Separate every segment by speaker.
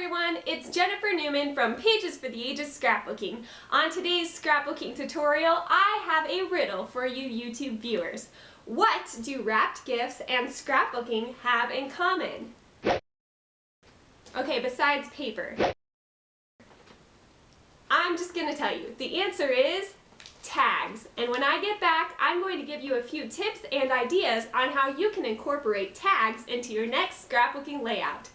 Speaker 1: everyone, it's Jennifer Newman from Pages for the Ages Scrapbooking. On today's scrapbooking tutorial, I have a riddle for you YouTube viewers. What do wrapped gifts and scrapbooking have in common? Okay, besides paper. I'm just going to tell you, the answer is tags. And when I get back, I'm going to give you a few tips and ideas on how you can incorporate tags into your next scrapbooking layout.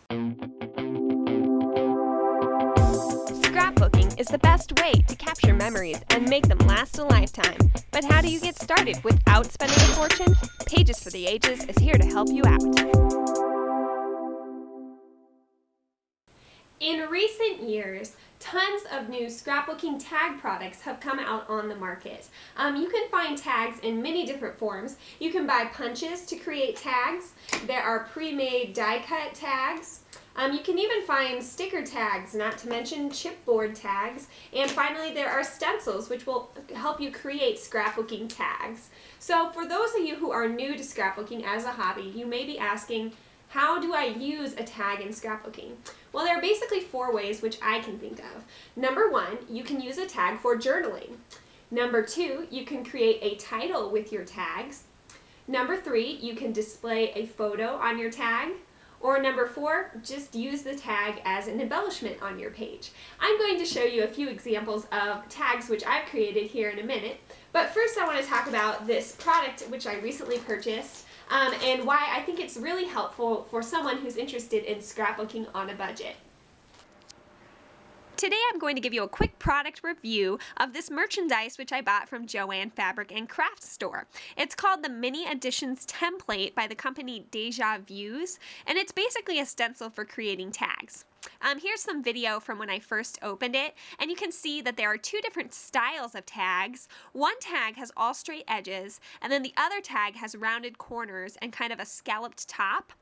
Speaker 2: Scrapbooking is the best way to capture memories and make them last a lifetime. But how do you get started without spending a fortune? Pages for the Ages is here to help you out.
Speaker 1: In recent years, tons of new scrapbooking tag products have come out on the market. You can find tags in many different forms. You can buy punches to create tags. There are pre-made die-cut tags. You can even find sticker tags, not to mention chipboard tags. And finally, there are stencils, which will help you create scrapbooking tags. So for those of you who are new to scrapbooking as a hobby, you may be asking, how do I use a tag in scrapbooking? Well, there are basically 4 ways which I can think of. Number 1, you can use a tag for journaling. Number 2, you can create a title with your tags. Number 3, you can display a photo on your tag. Or number 4, just use the tag as an embellishment on your page. I'm going to show you a few examples of tags which I've created here in a minute. But first I want to talk about this product which I recently purchased and why I think it's really helpful for someone who's interested in scrapbooking on a budget.
Speaker 2: Today I'm going to give you a quick product review of this merchandise which I bought from Joann Fabric and Craft Store. It's called the Mini Editions Template by the company Deja Views, and it's basically a stencil for creating tags. Here's some video from when I first opened it, and you can see that there are 2 different styles of tags. One tag has all straight edges, and then the other tag has rounded corners and kind of a scalloped top.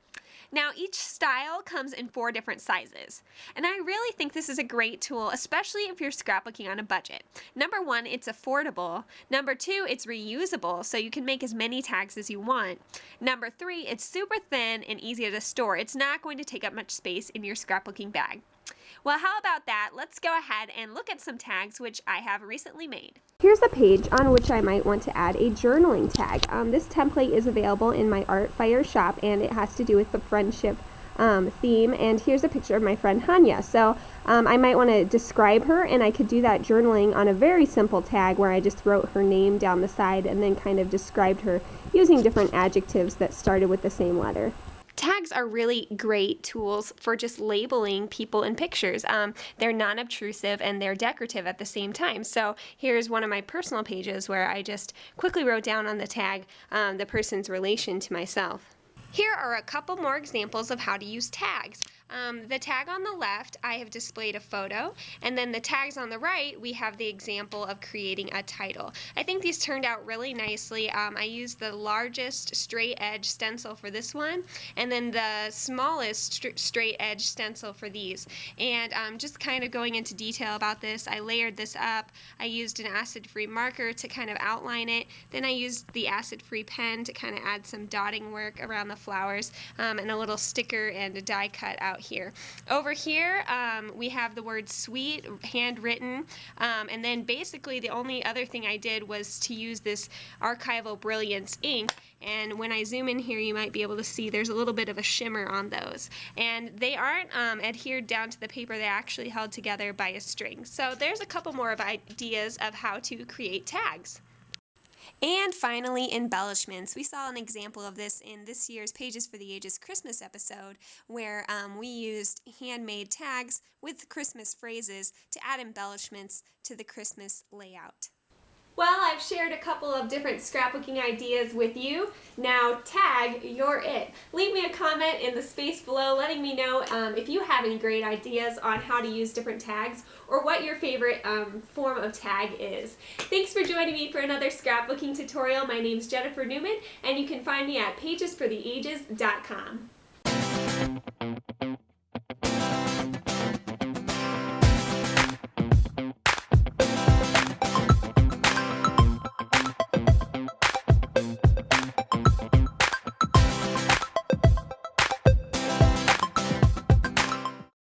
Speaker 2: Now each style comes in 4 different sizes, and I really think this is a great tool, especially if you're scrapbooking on a budget. Number 1, it's affordable. Number 2, it's reusable, so you can make as many tags as you want. Number 3, it's super thin and easy to store. It's not going to take up much space in your scrapbooking bag. Well, how about that? Let's go ahead and look at some tags which I have recently made.
Speaker 1: Here's a page on which I might want to add a journaling tag. This template is available in my Art Fire shop, and it has to do with the friendship theme. And here's a picture of my friend Hanya. So I might want to describe her, and I could do that journaling on a very simple tag where I just wrote her name down the side and then kind of described her using different adjectives that started with the same letter.
Speaker 2: Tags are really great tools for just labeling people in pictures. They're non-obtrusive and they're decorative at the same time. So here's one of my personal pages where I just quickly wrote down on the tag the person's relation to myself. Here are a couple more examples of how to use tags. The tag on the left, I have displayed a photo, and then the tags on the right, we have the example of creating a title. I think these turned out really nicely. I used the largest straight edge stencil for this one, and then the smallest straight edge stencil for these. And just kind of going into detail about this, I layered this up. I used an acid-free marker to kind of outline it. Then I used the acid-free pen to kind of add some dotting work around the flowers, and a little sticker and a die cut out here. Over here we have the word sweet handwritten, and then basically the only other thing I did was to use this Archival Brilliance ink, and when I zoom in here you might be able to see there's a little bit of a shimmer on those, and they aren't adhered down to the paper, they're actually held together by a string. So there's a couple more of ideas of how to create tags. And finally, embellishments. We saw an example of this in this year's Pages for the Ages Christmas episode, where we used handmade tags with Christmas phrases to add embellishments to the Christmas layout.
Speaker 1: Well, I've shared a couple of different scrapbooking ideas with you. Now tag, you're it. Leave me a comment in the space below letting me know if you have any great ideas on how to use different tags or what your favorite form of tag is. Thanks for joining me for another scrapbooking tutorial. My name's Jennifer Newman, and you can find me at pagesfortheages.com.